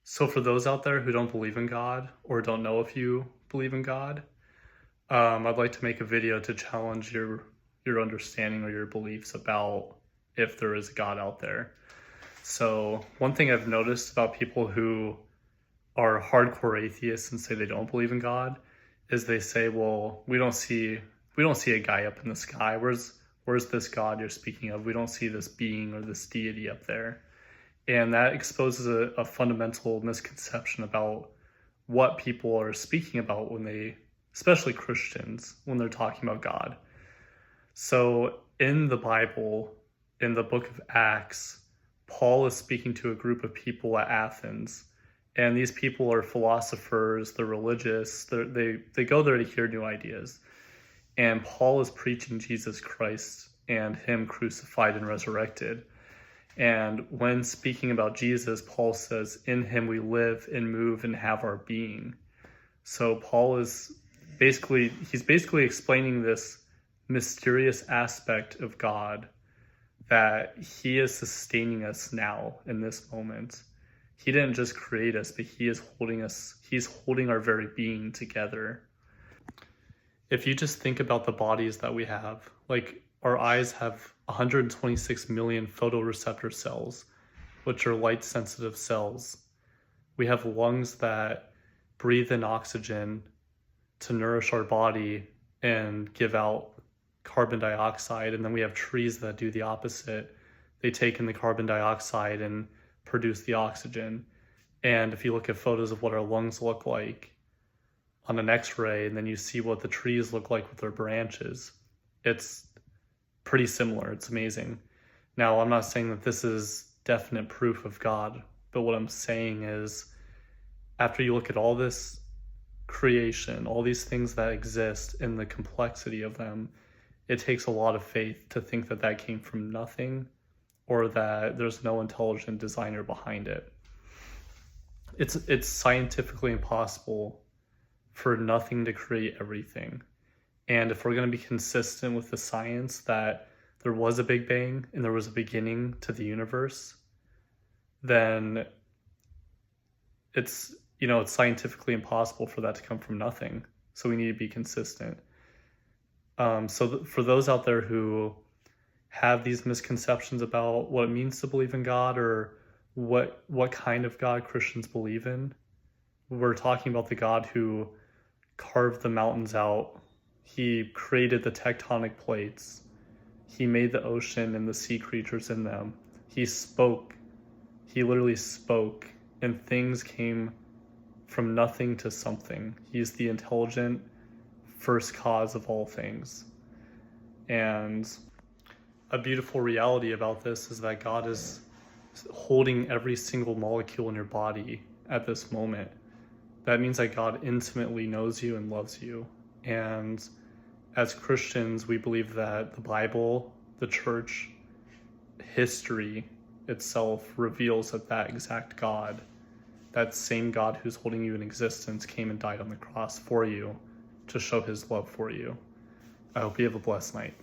So for those out there who don't believe in God or don't know if you believe in God, I'd like to make a video to challenge your understanding or your beliefs about if there is a God out there. So one thing I've noticed about people who are hardcore atheists and say they don't believe in God is they say, "Well, we don't see a guy up in the sky. Where's this God you're speaking of? We don't see this being or this deity up there." And that exposes a fundamental misconception about what people are speaking about when they, especially Christians, when they're talking about God. So in the Bible, in the book of Acts, Paul is speaking to a group of people at Athens. And these people are philosophers, they're religious, they go there to hear new ideas. And Paul is preaching Jesus Christ and Him crucified and resurrected. And when speaking about Jesus, Paul says, "In Him we live and move and have our being." So Paul is he's basically explaining this mysterious aspect of God, that He is sustaining us now in this moment. He didn't just create us, but He's holding our very being together. If you just think about the bodies that we have, like our eyes have 126 million photoreceptor cells, which are light sensitive cells. We have lungs that breathe in oxygen to nourish our body and give out carbon dioxide. And then we have trees that do the opposite. They take in the carbon dioxide and produce the oxygen. And if you look at photos of what our lungs look like on an x-ray, and then you see what the trees look like with their branches, it's pretty similar. It's amazing. Now, I'm not saying that this is definite proof of God, but what I'm saying is, after you look at all this creation, all these things that exist and the complexity of them, it takes a lot of faith to think that that came from nothing, or that there's no intelligent designer behind it. It's scientifically impossible for nothing to create everything. And if we're going to be consistent with the science that there was a Big Bang and there was a beginning to the universe, then it's scientifically impossible for that to come from nothing. So we need to be consistent. For those out there who have these misconceptions about what it means to believe in God, or what kind of God Christians believe in, we're talking about the God who carved the mountains out. He created the tectonic plates. He made the ocean and the sea creatures in them. He spoke. He literally spoke, and things came from nothing to something. He's the intelligent first cause of all things. And a beautiful reality about this is that God is holding every single molecule in your body at this moment. That means that God intimately knows you and loves you. And as Christians, we believe that the Bible, the church, history itself reveals that exact God, that same God who's holding you in existence, came and died on the cross for you to show His love for you. I hope you have a blessed night.